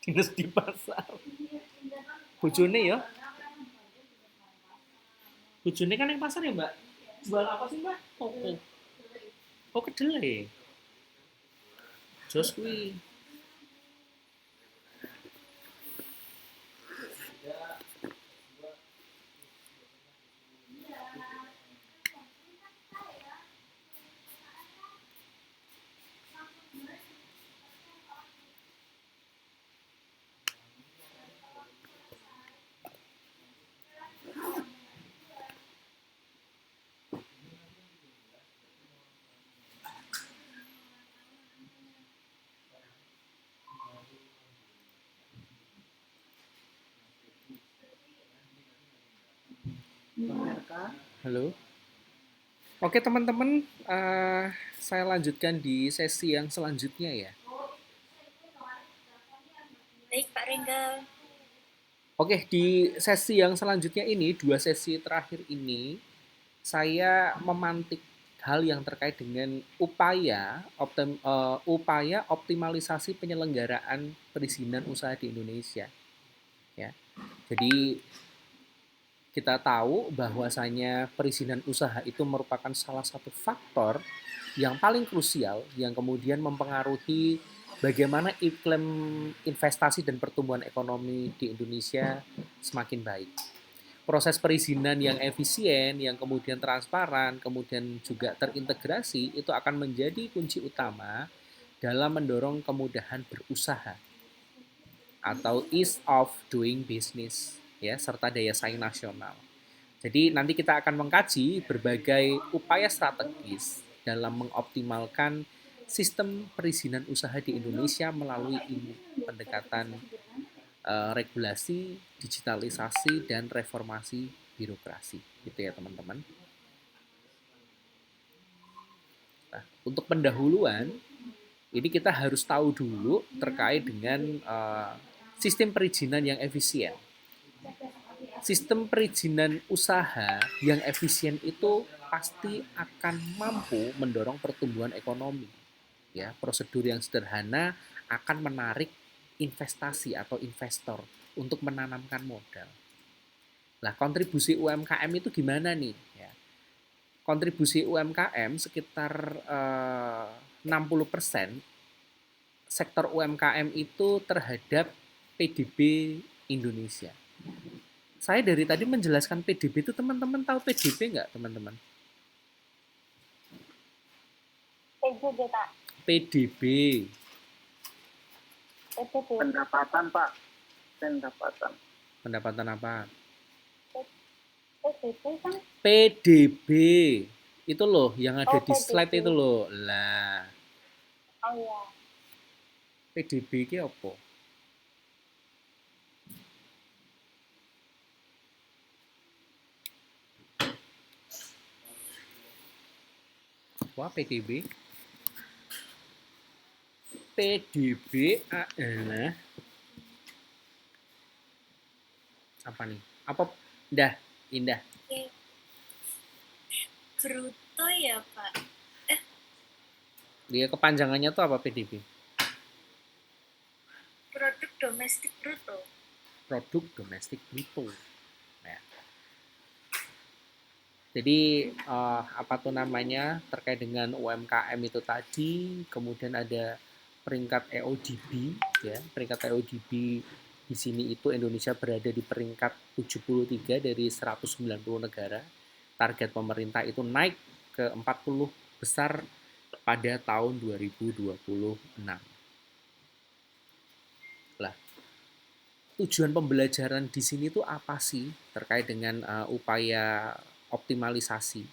Dinas di pasar. Bojone ya. Bojone kan yang pasar ya, Mbak? Jual apa sih, Mbak? Oh, oh kedelai. Jos kuwi. Halo. Oke teman-teman, saya lanjutkan di sesi yang selanjutnya ya. Baik Pak Rengga. Oke, di sesi yang selanjutnya ini, 2 sesi terakhir ini, saya memantik hal yang terkait dengan upaya optimalisasi penyelenggaraan perizinan usaha di Indonesia. Ya, jadi kita tahu bahwasanya perizinan usaha itu merupakan salah satu faktor yang paling krusial yang kemudian mempengaruhi bagaimana iklim investasi dan pertumbuhan ekonomi di Indonesia semakin baik. Proses perizinan yang efisien, yang kemudian transparan, kemudian juga terintegrasi, itu akan menjadi kunci utama dalam mendorong kemudahan berusaha atau ease of doing business, ya, serta daya saing nasional. Jadi nanti kita akan mengkaji berbagai upaya strategis dalam mengoptimalkan sistem perizinan usaha di Indonesia melalui pendekatan regulasi, digitalisasi, dan reformasi birokrasi. Gitu ya teman-teman. Nah, untuk pendahuluan, ini kita harus tahu dulu terkait dengan sistem perizinan yang efisien. Sistem perizinan usaha yang efisien itu pasti akan mampu mendorong pertumbuhan ekonomi. Ya, prosedur yang sederhana akan menarik investasi atau investor untuk menanamkan modal. Nah, kontribusi UMKM itu gimana nih? Ya, kontribusi UMKM sekitar 60% sektor UMKM itu terhadap PDB Indonesia. Saya dari tadi menjelaskan PDB itu teman-teman tahu PDB nggak teman-teman? PDB Pak. PDB. Pendapatan Pak. Pendapatan. Pendapatan apa? PDB kan? PDB. Itu loh yang ada di PDB. slide itu loh. Lah. Oh iya. PDB ki apa? Wah, PDB. PDB adalah apa nih? Apa? Indah. Oke. Bruto ya, Pak. Dia kepanjangannya tuh apa PDB? Produk domestik bruto. Produk domestik bruto. Nah, jadi apa tuh namanya terkait dengan UMKM itu tadi, kemudian ada peringkat EODB, ya peringkat EODB di sini itu Indonesia berada di peringkat 73 dari 190 negara. Target pemerintah itu naik ke 40 besar pada tahun 2026. Lah, tujuan pembelajaran di sini tuh apa sih terkait dengan upaya optimalisasi?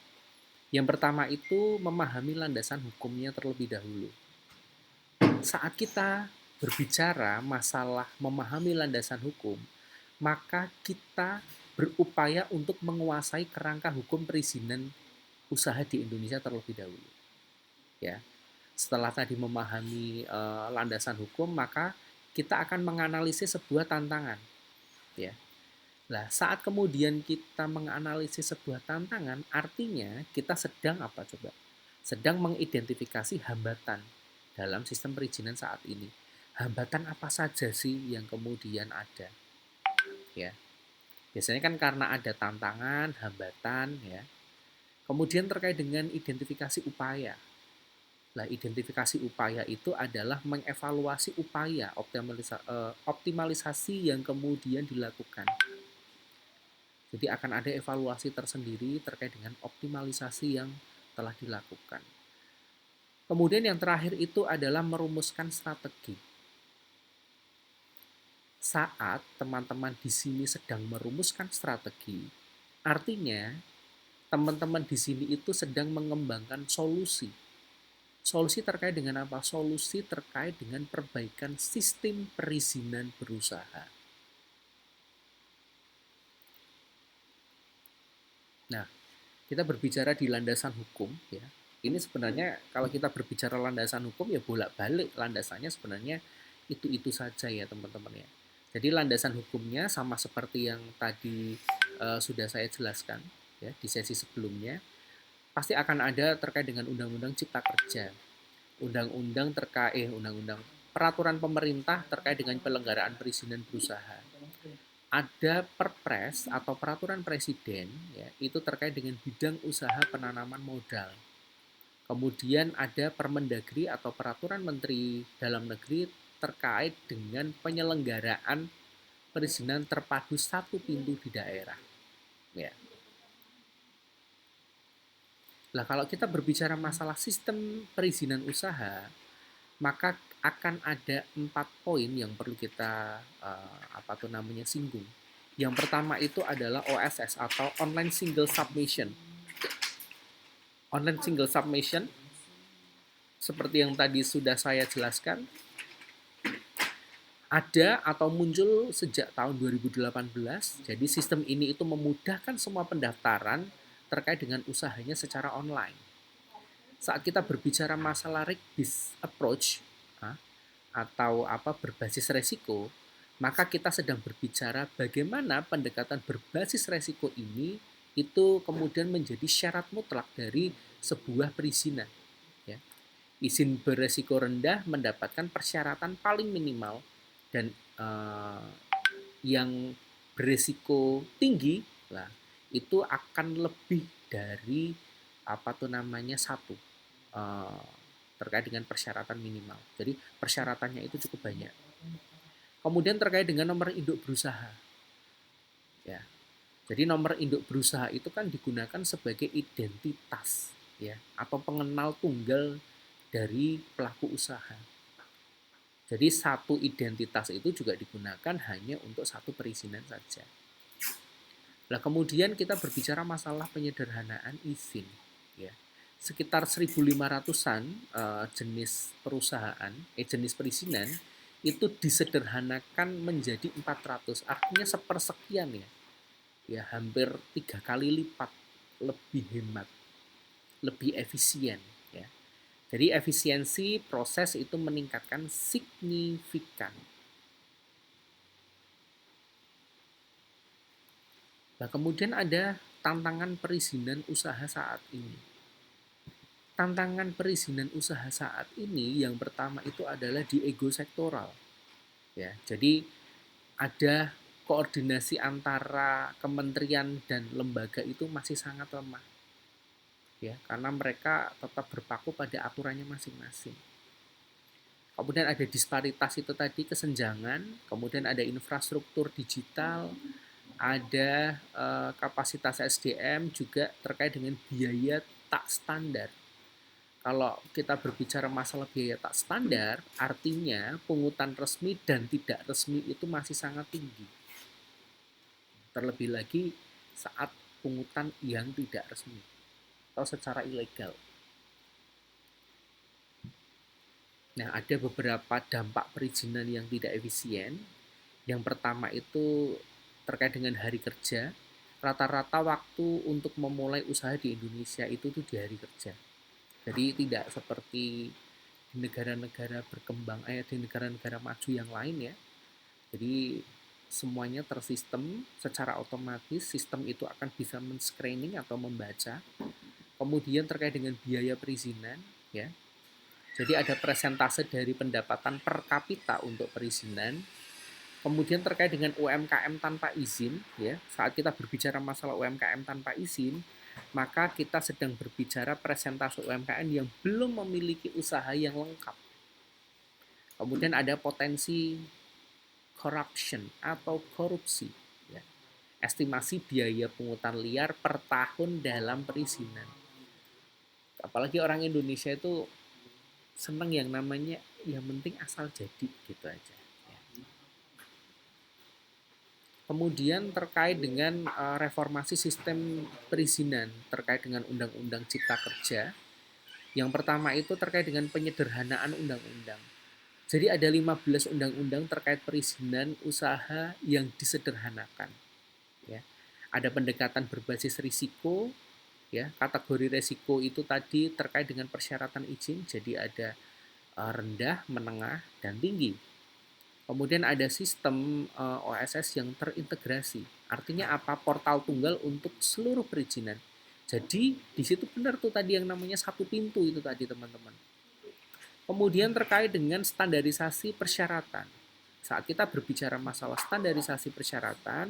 Yang pertama itu memahami landasan hukumnya terlebih dahulu. Saat kita berbicara masalah memahami landasan hukum, maka kita berupaya untuk menguasai kerangka hukum perizinan usaha di Indonesia terlebih dahulu. Ya, setelah tadi memahami landasan hukum, maka kita akan menganalisis sebuah tantangan. Ya, nah saat kemudian kita menganalisis sebuah tantangan, artinya kita sedang apa coba? Sedang mengidentifikasi hambatan dalam sistem perizinan saat ini. Hambatan apa saja sih yang kemudian ada? Ya, biasanya kan karena ada tantangan, hambatan, ya. Kemudian terkait dengan identifikasi upaya. Nah, identifikasi upaya itu adalah mengevaluasi upaya optimalisasi yang kemudian dilakukan. Jadi akan ada evaluasi tersendiri terkait dengan optimalisasi yang telah dilakukan. Kemudian yang terakhir itu adalah merumuskan strategi. Saat teman-teman di sini sedang merumuskan strategi, artinya teman-teman di sini itu sedang mengembangkan solusi. Solusi terkait dengan apa? Solusi terkait dengan perbaikan sistem perizinan berusaha. Nah, kita berbicara di landasan hukum, ya. Ini sebenarnya kalau kita berbicara landasan hukum ya bolak-balik landasannya sebenarnya itu saja ya teman-teman ya. Jadi landasan hukumnya sama seperti yang tadi sudah saya jelaskan ya di sesi sebelumnya, pasti akan ada terkait dengan Undang-Undang Cipta Kerja, undang-undang peraturan pemerintah terkait dengan penyelenggaraan perizinan berusaha. Ada perpres atau peraturan presiden ya, itu terkait dengan bidang usaha penanaman modal. Kemudian ada Permendagri atau peraturan Menteri Dalam Negeri terkait dengan penyelenggaraan perizinan terpadu satu pintu di daerah. Ya. Nah, kalau kita berbicara masalah sistem perizinan usaha, maka akan ada 4 poin yang perlu kita singgung. Yang pertama itu adalah OSS atau Online Single Submission. Online Single Submission seperti yang tadi sudah saya jelaskan ada atau muncul sejak tahun 2018. Jadi sistem ini itu memudahkan semua pendaftaran terkait dengan usahanya secara online. Saat kita berbicara masalah risk-based approach atau berbasis resiko, maka kita sedang berbicara bagaimana pendekatan berbasis resiko ini itu kemudian menjadi syarat mutlak dari sebuah perizinan. Ya. Izin beresiko rendah mendapatkan persyaratan paling minimal dan yang beresiko tinggi lah itu akan lebih dari satu terkait dengan persyaratan minimal. Jadi persyaratannya itu cukup banyak. Kemudian terkait dengan nomor induk berusaha. Ya. Jadi nomor induk berusaha itu kan digunakan sebagai identitas ya atau pengenal tunggal dari pelaku usaha. Jadi satu identitas itu juga digunakan hanya untuk satu perizinan saja. Nah, kemudian kita berbicara masalah penyederhanaan izin ya. Sekitar 1.500-an jenis perusahaan, jenis perizinan itu disederhanakan menjadi 400, artinya sepersekian ya. Ya, hampir 3 kali lipat lebih hemat, lebih efisien ya. Jadi efisiensi proses itu meningkatkan signifikan. Nah, kemudian ada tantangan perizinan usaha saat ini. Tantangan perizinan usaha saat ini yang pertama itu adalah di ego sektoral. Ya, jadi ada koordinasi antara kementerian dan lembaga itu masih sangat lemah. Ya, karena mereka tetap berpaku pada aturannya masing-masing. Kemudian ada disparitas itu tadi, kesenjangan, kemudian ada infrastruktur digital, ada kapasitas SDM juga terkait dengan biaya tak standar. Kalau kita berbicara masalah biaya tak standar, artinya pungutan resmi dan tidak resmi itu masih sangat tinggi. Terlebih lagi saat pungutan yang tidak resmi atau secara ilegal. Nah, ada beberapa dampak perizinan yang tidak efisien. Yang pertama itu terkait dengan hari kerja. Rata-rata waktu untuk memulai usaha di Indonesia itu tuh di hari kerja. Jadi tidak seperti di negara-negara berkembang, di negara-negara maju yang lain ya. Jadi semuanya tersistem secara otomatis, sistem itu akan bisa men-screening atau membaca. Kemudian terkait dengan biaya perizinan ya. Jadi ada persentase dari pendapatan per kapita untuk perizinan. Kemudian terkait dengan UMKM tanpa izin, ya, saat kita berbicara masalah UMKM tanpa izin, maka kita sedang berbicara presentase UMKM yang belum memiliki usaha yang lengkap. Kemudian ada potensi corruption atau korupsi, ya. Estimasi biaya pungutan liar per tahun dalam perizinan. Apalagi orang Indonesia itu seneng yang namanya yang penting asal jadi gitu aja. Kemudian terkait dengan reformasi sistem perizinan terkait dengan Undang-Undang Cipta Kerja. Yang pertama itu terkait dengan penyederhanaan undang-undang. Jadi ada 15 undang-undang terkait perizinan usaha yang disederhanakan. Ya. Ada pendekatan berbasis risiko, ya. Kategori risiko itu tadi terkait dengan persyaratan izin, jadi ada rendah, menengah, dan tinggi. Kemudian ada sistem OSS yang terintegrasi. Artinya apa? Portal tunggal untuk seluruh perizinan. Jadi di situ benar tuh tadi yang namanya satu pintu itu tadi teman-teman. Kemudian terkait dengan standarisasi persyaratan. Saat kita berbicara masalah standarisasi persyaratan,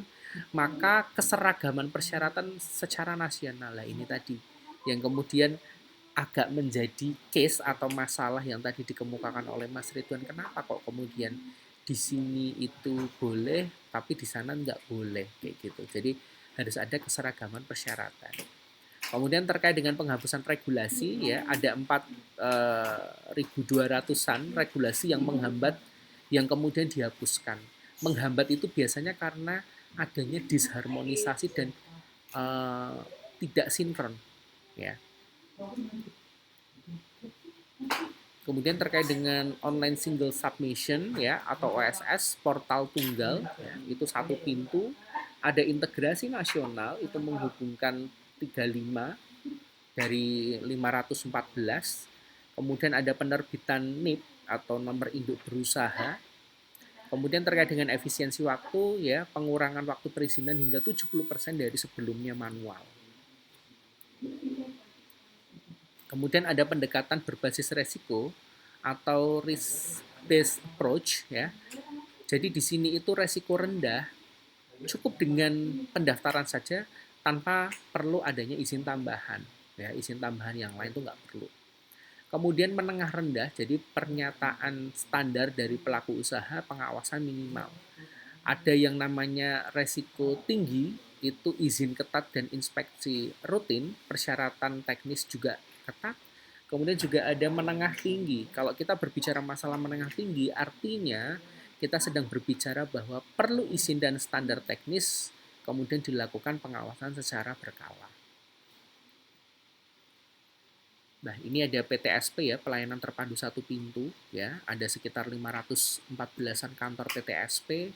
maka keseragaman persyaratan secara nasional lah ini tadi yang kemudian agak menjadi case atau masalah yang tadi dikemukakan oleh Mas Ridwan. Kenapa kok kemudian di sini itu boleh tapi di sana nggak boleh kayak gitu. Jadi harus ada keseragaman persyaratan. Kemudian terkait dengan penghapusan regulasi ya ada 4.200-an regulasi yang menghambat yang kemudian dihapuskan. Menghambat itu biasanya karena adanya disharmonisasi dan tidak sinkron ya. Kemudian terkait dengan online single submission ya atau OSS portal tunggal ya, itu satu pintu, ada integrasi nasional itu menghubungkan 35 dari 514. Kemudian ada penerbitan NIP atau nomor induk berusaha. Kemudian terkait dengan efisiensi waktu ya, pengurangan waktu perizinan hingga 70% dari sebelumnya manual. Kemudian ada pendekatan berbasis resiko atau risk-based approach ya. Jadi di sini itu resiko rendah, cukup dengan pendaftaran saja tanpa perlu adanya izin tambahan. Ya, izin tambahan yang lain itu nggak perlu. Kemudian menengah rendah, jadi pernyataan standar dari pelaku usaha, pengawasan minimal. Ada yang namanya resiko tinggi, itu izin ketat dan inspeksi rutin, persyaratan teknis juga ketat. Kemudian juga ada menengah tinggi. Kalau kita berbicara masalah menengah tinggi, artinya kita sedang berbicara bahwa perlu izin dan standar teknis, kemudian dilakukan pengawasan secara berkala. Nah, ini ada PTSP ya, pelayanan terpadu satu pintu ya, ada sekitar 514-an kantor PTSP.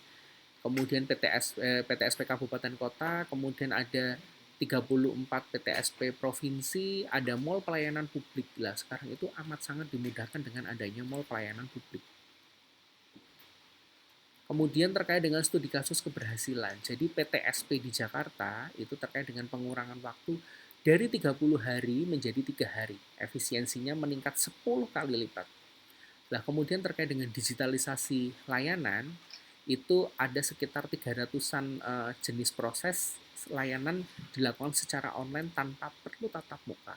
Kemudian PTSP Kabupaten Kota, kemudian ada 34 PTSP Provinsi, ada mall pelayanan publik. Lah, sekarang itu amat sangat dimudahkan dengan adanya mall pelayanan publik. Kemudian terkait dengan studi kasus keberhasilan. Jadi PTSP di Jakarta itu terkait dengan pengurangan waktu dari 30 hari menjadi 3 hari. Efisiensinya meningkat 10 kali lipat. Nah, kemudian terkait dengan digitalisasi layanan, itu ada sekitar 300-an jenis proses layanan dilakukan secara online tanpa perlu tatap muka.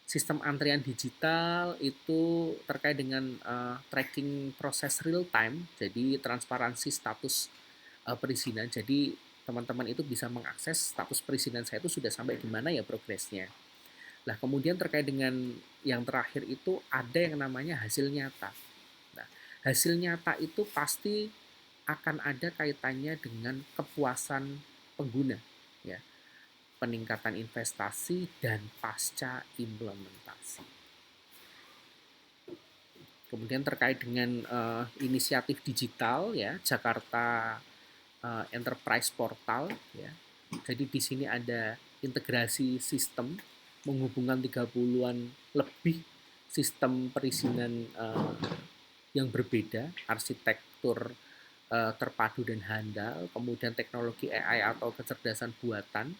Sistem antrian digital itu terkait dengan tracking proses real time, jadi transparansi status perizinan. Jadi teman-teman itu bisa mengakses status perizinan saya itu sudah sampai di mana ya progresnya. Nah, kemudian terkait dengan yang terakhir itu ada yang namanya hasil nyata. Nah, hasil nyata itu pasti akan ada kaitannya dengan kepuasan pengguna, ya, peningkatan investasi dan pasca implementasi. Kemudian terkait dengan inisiatif digital, ya, Jakarta Enterprise Portal, ya. Jadi di sini ada integrasi sistem menghubungkan 30-an lebih sistem perizinan yang berbeda, arsitektur terpadu dan handal, kemudian teknologi AI atau kecerdasan buatan.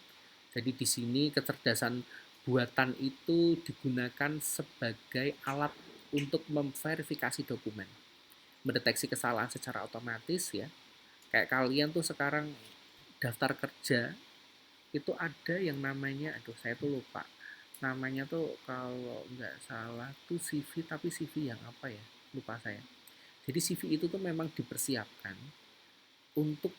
Jadi di sini kecerdasan buatan itu digunakan sebagai alat untuk memverifikasi dokumen, mendeteksi kesalahan secara otomatis, ya. Kayak kalian tuh sekarang daftar kerja itu ada yang namanya, aduh saya tuh lupa namanya tuh, kalau nggak salah tuh CV, tapi CV yang apa ya, lupa saya. Jadi CV itu tuh memang dipersiapkan untuk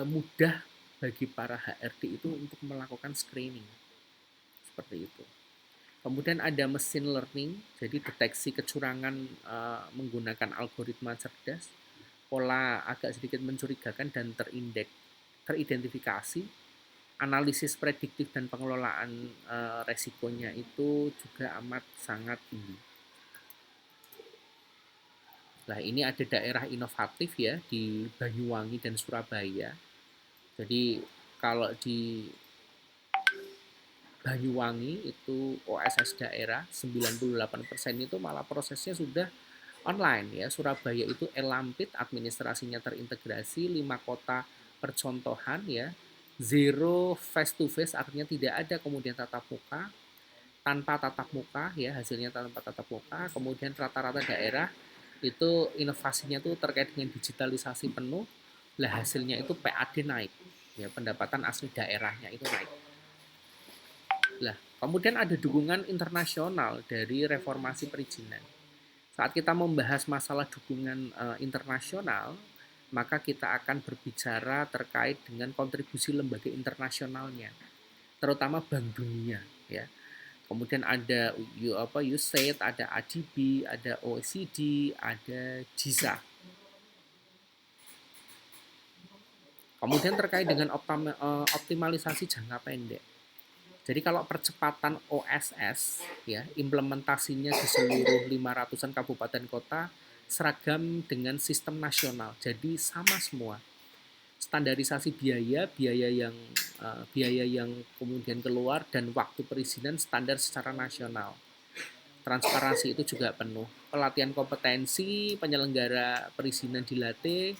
mudah bagi para HRD itu untuk melakukan screening seperti itu. Kemudian ada mesin learning, jadi deteksi kecurangan menggunakan algoritma cerdas, pola agak sedikit mencurigakan dan teridentifikasi. Analisis prediktif dan pengelolaan resikonya itu juga amat sangat tinggi. Nah, ini ada daerah inovatif ya di Banyuwangi dan Surabaya. Jadi kalau di Banyuwangi itu OSS daerah 98% itu malah prosesnya sudah online ya. Surabaya itu Elampit, administrasinya terintegrasi, 5 kota percontohan ya. Zero face to face, artinya tidak ada kemudian tatap muka, tanpa tatap muka ya, hasilnya tanpa tatap muka. Kemudian rata-rata daerah itu inovasinya tuh terkait dengan digitalisasi penuh. Lah hasilnya itu PAD naik ya, pendapatan asli daerahnya itu naik. Lah kemudian ada dukungan internasional dari reformasi perizinan. Saat kita membahas masalah dukungan internasional, maka kita akan berbicara terkait dengan kontribusi lembaga internasionalnya, terutama Bank Dunia, ya. Kemudian ada USAID, ada ADB, ada OECD, ada GISA. Kemudian terkait dengan optimalisasi jangka pendek. Jadi kalau percepatan OSS ya, implementasinya di seluruh 500-an kabupaten kota seragam dengan sistem nasional. Jadi sama semua. Standarisasi biaya yang kemudian keluar dan waktu perizinan standar secara nasional. Transparansi itu juga penuh. Pelatihan kompetensi penyelenggara perizinan dilatih,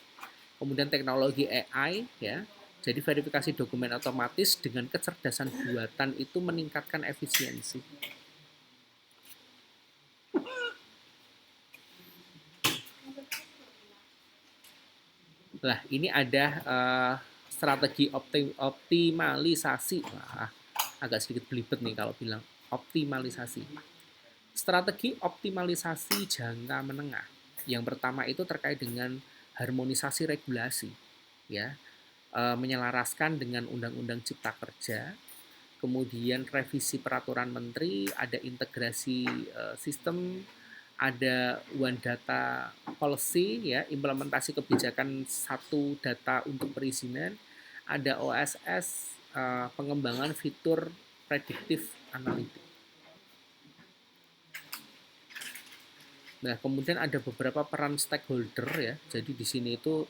kemudian teknologi AI ya. Jadi verifikasi dokumen otomatis dengan kecerdasan buatan itu meningkatkan efisiensi. Nah, ini ada strategi optimalisasi. Wah, agak sedikit belibet nih kalau bilang optimalisasi. Strategi optimalisasi jangka menengah. Yang pertama itu terkait dengan harmonisasi regulasi, ya, menyelaraskan dengan Undang-Undang Cipta Kerja, kemudian revisi peraturan menteri, ada integrasi sistem, ada One Data Policy, ya, implementasi kebijakan satu data untuk perizinan, ada OSS, pengembangan fitur prediktif analitik. Nah, kemudian ada beberapa peran stakeholder ya. Jadi di sini itu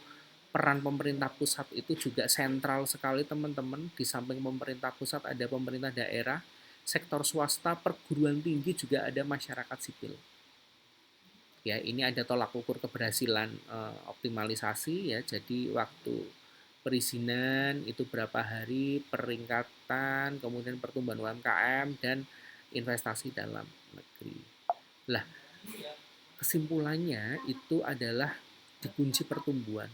peran pemerintah pusat itu juga sentral sekali teman-teman. Di samping pemerintah pusat ada pemerintah daerah, sektor swasta, perguruan tinggi, juga ada masyarakat sipil. Ya, ini ada tolak ukur keberhasilan optimalisasi ya. Jadi waktu perizinan itu berapa hari, peringkatan, kemudian pertumbuhan UMKM dan investasi dalam negeri. Lah, kesimpulannya itu adalah dikunci pertumbuhan.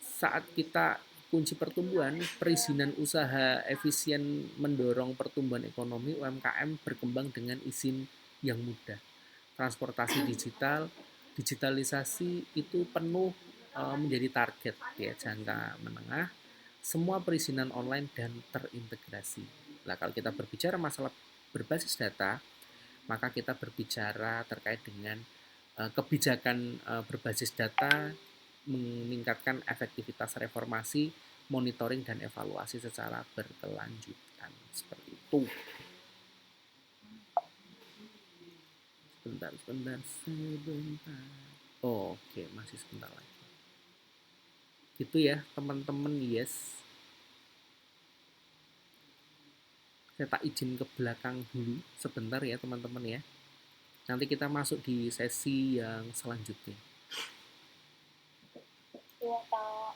Saat kita kunci pertumbuhan, perizinan usaha efisien mendorong pertumbuhan ekonomi, UMKM berkembang dengan izin yang mudah. Transportasi digital, digitalisasi itu penuh menjadi target ya jangka menengah. Semua perizinan online dan terintegrasi. Nah, kalau kita berbicara masalah berbasis data, maka kita berbicara terkait dengan kebijakan berbasis data meningkatkan efektivitas reformasi, monitoring dan evaluasi secara berkelanjutan. Seperti itu. Sebentar. Oh, oke, masih sebentar lagi. Gitu ya, teman-teman, yes. Saya tak izin ke belakang dulu sebentar ya, teman-teman ya. Nanti kita masuk di sesi yang selanjutnya. Iya, Pak.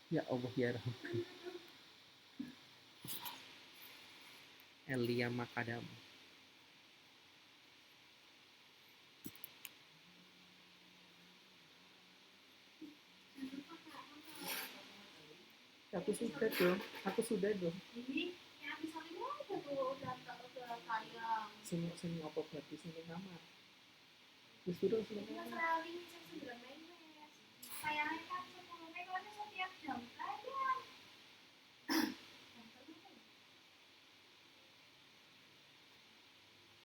Ya Allah ya Rabbi. Elia Makadam. Aku sudah dong. Sini apa berarti sini kamar. Disuruh sini kamar.